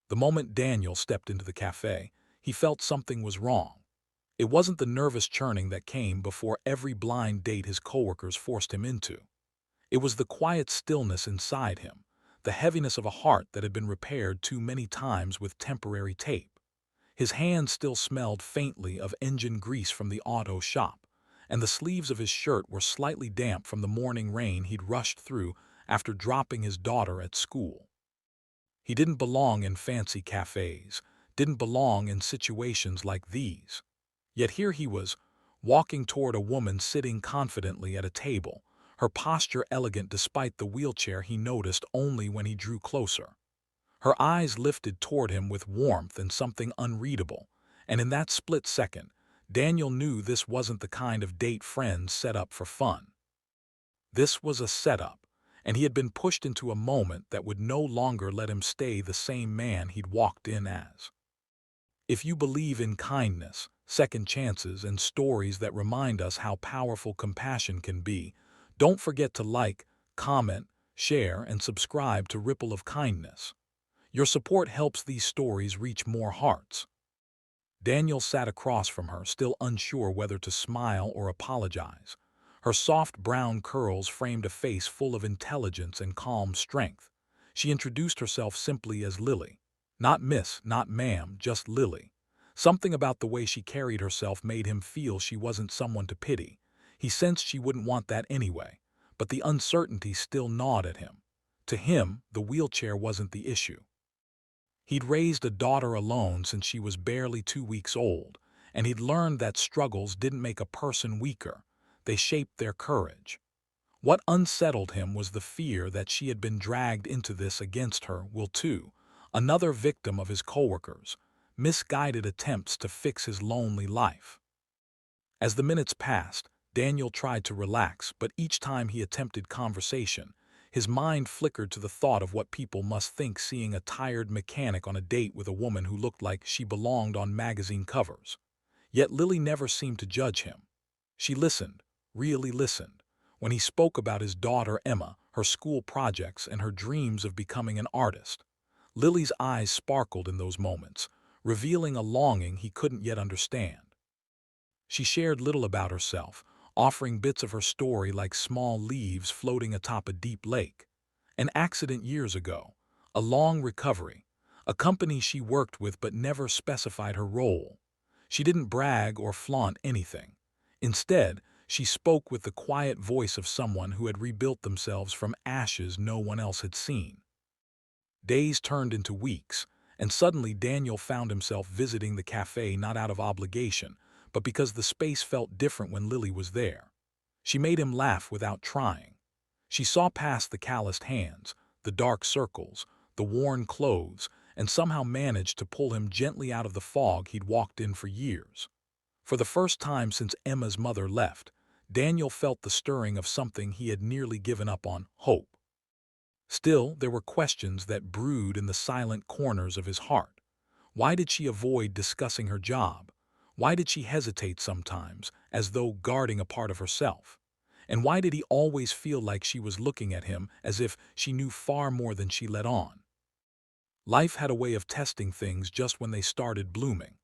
The moment Daniel stepped into the cafe, he felt something was wrong. It wasn't the nervous churning that came before every blind date his coworkers forced him into. It was the quiet stillness inside him, the heaviness of a heart that had been repaired too many times with temporary tape. His hands still smelled faintly of engine grease from the auto shop, and the sleeves of his shirt were slightly damp from the morning rain he'd rushed through after dropping his daughter at school. He didn't belong in fancy cafes, didn't belong in situations like these. Yet here he was, walking toward a woman sitting confidently at a table, her posture elegant despite the wheelchair he noticed only when he drew closer. Her eyes lifted toward him with warmth and something unreadable, and in that split second, Daniel knew this wasn't the kind of date friends set up for fun. This was a setup, and he had been pushed into a moment that would no longer let him stay the same man he'd walked in as. If you believe in kindness, second chances, and stories that remind us how powerful compassion can be, don't forget to like, comment, share, and subscribe to Ripple of Kindness. Your support helps these stories reach more hearts. Daniel sat across from her, still unsure whether to smile or apologize. Her soft brown curls framed a face full of intelligence and calm strength. She introduced herself simply as Lily. Not Miss, not Ma'am, just Lily. Something about the way she carried herself made him feel she wasn't someone to pity. He sensed she wouldn't want that anyway, but the uncertainty still gnawed at him. To him, the wheelchair wasn't the issue. He'd raised a daughter alone since she was barely 2 weeks old, and he'd learned that struggles didn't make a person weaker, they shaped their courage. What unsettled him was the fear that she had been dragged into this against her will too, another victim of his coworkers, misguided attempts to fix his lonely life. As the minutes passed, Daniel tried to relax, but each time he attempted conversation, his mind flickered to the thought of what people must think seeing a tired mechanic on a date with a woman who looked like she belonged on magazine covers. Yet Lily never seemed to judge him. She listened, really listened, when he spoke about his daughter Emma, her school projects, and her dreams of becoming an artist. Lily's eyes sparkled in those moments, revealing a longing he couldn't yet understand. She shared little about herself, offering bits of her story like small leaves floating atop a deep lake. An accident years ago, a long recovery, a company she worked with but never specified her role. She didn't brag or flaunt anything. Instead, she spoke with the quiet voice of someone who had rebuilt themselves from ashes no one else had seen. Days turned into weeks, and suddenly Daniel found himself visiting the cafe not out of obligation, but because the space felt different when Lily was there. She made him laugh without trying. She saw past the calloused hands, the dark circles, the worn clothes, and somehow managed to pull him gently out of the fog he'd walked in for years. For the first time since Emma's mother left, Daniel felt the stirring of something he had nearly given up on, hope. Still, there were questions that brewed in the silent corners of his heart. Why did she avoid discussing her job? Why did she hesitate sometimes, as though guarding a part of herself? And why did he always feel like she was looking at him as if she knew far more than she let on? Life had a way of testing things just when they started blooming.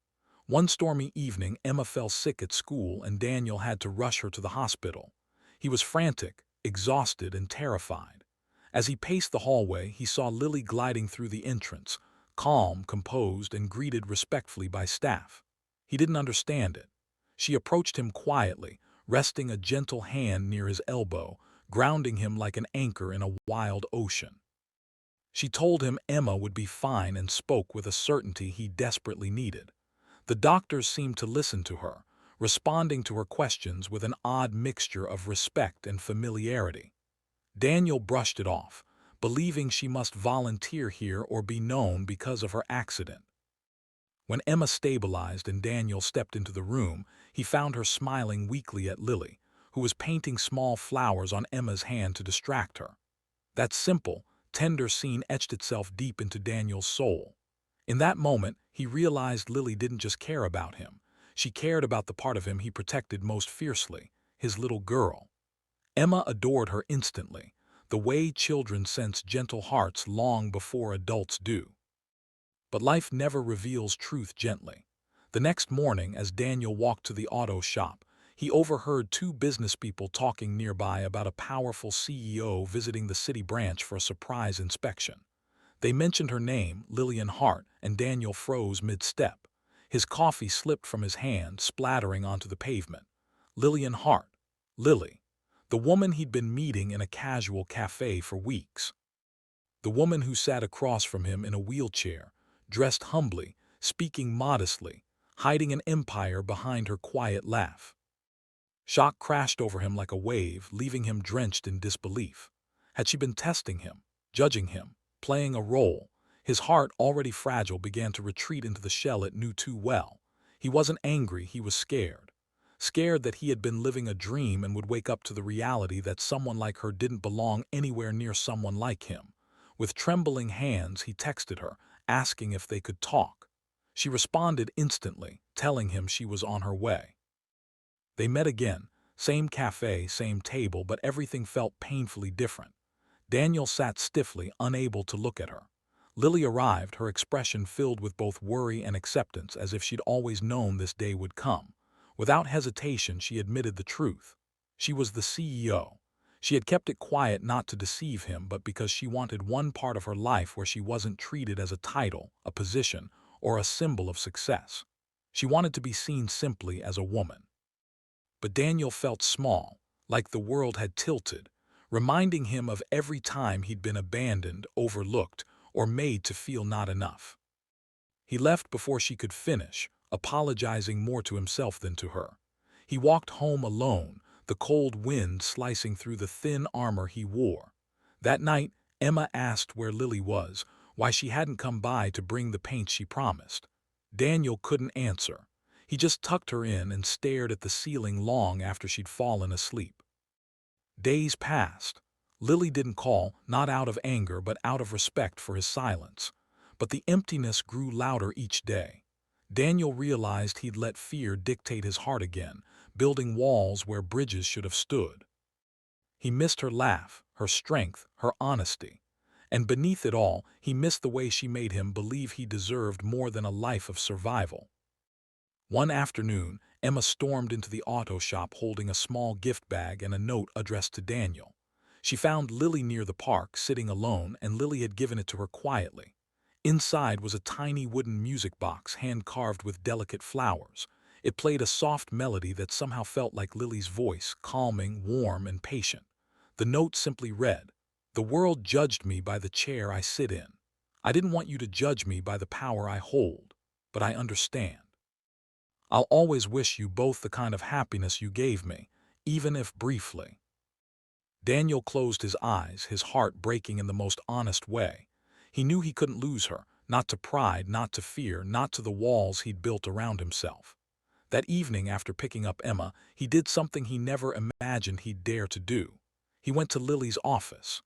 One stormy evening, Emma fell sick at school and Daniel had to rush her to the hospital. He was frantic, exhausted, and terrified. As he paced the hallway, he saw Lily gliding through the entrance, calm, composed, and greeted respectfully by staff. He didn't understand it. She approached him quietly, resting a gentle hand near his elbow, grounding him like an anchor in a wild ocean. She told him Emma would be fine and spoke with a certainty he desperately needed. The doctors seemed to listen to her, responding to her questions with an odd mixture of respect and familiarity. Daniel brushed it off, believing she must volunteer here or be known because of her accident. When Emma stabilized and Daniel stepped into the room, he found her smiling weakly at Lily, who was painting small flowers on Emma's hand to distract her. That simple, tender scene etched itself deep into Daniel's soul. In that moment, he realized Lily didn't just care about him. She cared about the part of him he protected most fiercely, his little girl. Emma adored her instantly, the way children sense gentle hearts long before adults do. But life never reveals truth gently. The next morning, as Daniel walked to the auto shop, he overheard two businesspeople talking nearby about a powerful CEO visiting the city branch for a surprise inspection. They mentioned her name, Lillian Hart, and Daniel froze mid-step. His coffee slipped from his hand, splattering onto the pavement. Lillian Hart. Lily. The woman he'd been meeting in a casual cafe for weeks. The woman who sat across from him in a wheelchair, dressed humbly, speaking modestly, hiding an empire behind her quiet laugh. Shock crashed over him like a wave, leaving him drenched in disbelief. Had she been testing him, judging him, playing a role? His heart, already fragile, began to retreat into the shell it knew too well. He wasn't angry, he was scared. Scared that he had been living a dream and would wake up to the reality that someone like her didn't belong anywhere near someone like him. With trembling hands, he texted her, asking if they could talk. She responded instantly, telling him she was on her way. They met again, same cafe, same table, but everything felt painfully different. Daniel sat stiffly, unable to look at her. Lily arrived, her expression filled with both worry and acceptance, as if she'd always known this day would come. Without hesitation, she admitted the truth. She was the CEO. She had kept it quiet not to deceive him, but because she wanted one part of her life where she wasn't treated as a title, a position, or a symbol of success. She wanted to be seen simply as a woman. But Daniel felt small, like the world had tilted, reminding him of every time he'd been abandoned, overlooked, or made to feel not enough. He left before she could finish, apologizing more to himself than to her. He walked home alone, the cold wind slicing through the thin armor he wore. That night, Emma asked where Lily was, why she hadn't come by to bring the paint she promised. Daniel couldn't answer. He just tucked her in and stared at the ceiling long after she'd fallen asleep. Days passed. Lily didn't call, not out of anger but out of respect for his silence. But the emptiness grew louder each day. Daniel realized he'd let fear dictate his heart again, building walls where bridges should have stood. He missed her laugh, her strength, her honesty. And beneath it all, he missed the way she made him believe he deserved more than a life of survival. One afternoon, Emma stormed into the auto shop holding a small gift bag and a note addressed to Daniel. She found Lily near the park, sitting alone, and Lily had given it to her quietly. Inside was a tiny wooden music box hand-carved with delicate flowers. It played a soft melody that somehow felt like Lily's voice, calming, warm, and patient. The note simply read, "The world judged me by the chair I sit in. I didn't want you to judge me by the power I hold, but I understand. I'll always wish you both the kind of happiness you gave me, even if briefly." Daniel closed his eyes, his heart breaking in the most honest way. He knew he couldn't lose her, not to pride, not to fear, not to the walls he'd built around himself. That evening, after picking up Emma, he did something he never imagined he'd dare to do. He went to Lily's office.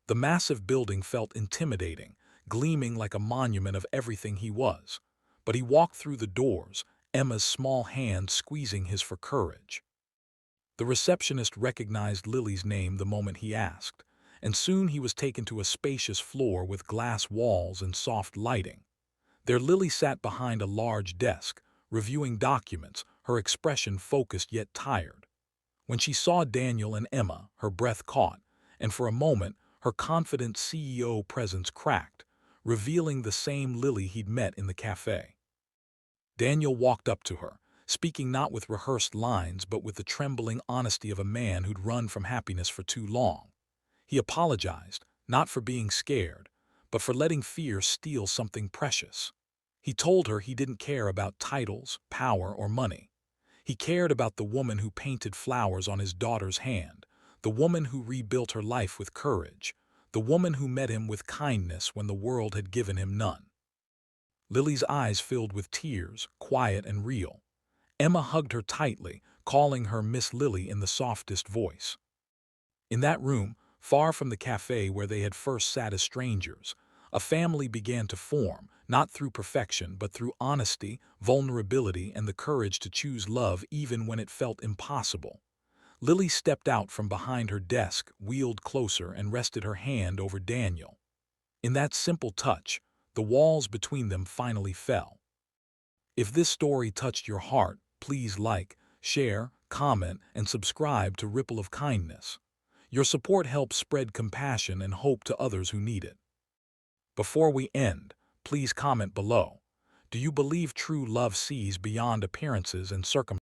The massive building felt intimidating, gleaming like a monument of everything he was. But he walked through the doors, Emma's small hand squeezing his for courage. The receptionist recognized Lily's name the moment he asked, and soon he was taken to a spacious floor with glass walls and soft lighting. There Lily sat behind a large desk, reviewing documents, her expression focused yet tired. When she saw Daniel and Emma, her breath caught, and for a moment her confident CEO presence cracked, revealing the same Lily he'd met in the cafe. Daniel walked up to her, speaking not with rehearsed lines but with the trembling honesty of a man who'd run from happiness for too long. He apologized, not for being scared, but for letting fear steal something precious. He told her he didn't care about titles, power, or money. He cared about the woman who painted flowers on his daughter's hand, the woman who rebuilt her life with courage, the woman who met him with kindness when the world had given him none. Lily's eyes filled with tears, quiet and real. Emma hugged her tightly, calling her Miss Lily in the softest voice. In that room, far from the cafe where they had first sat as strangers, a family began to form, not through perfection but through honesty, vulnerability, and the courage to choose love even when it felt impossible. Lily stepped out from behind her desk, wheeled closer, and rested her hand over Daniel. In that simple touch, The walls between them finally fell. If this story touched your heart, please like, share, comment, and subscribe to Ripple of Kindness. Your support helps spread compassion and hope to others who need it. Before we end, please comment below. Do you believe true love sees beyond appearances and circumstances?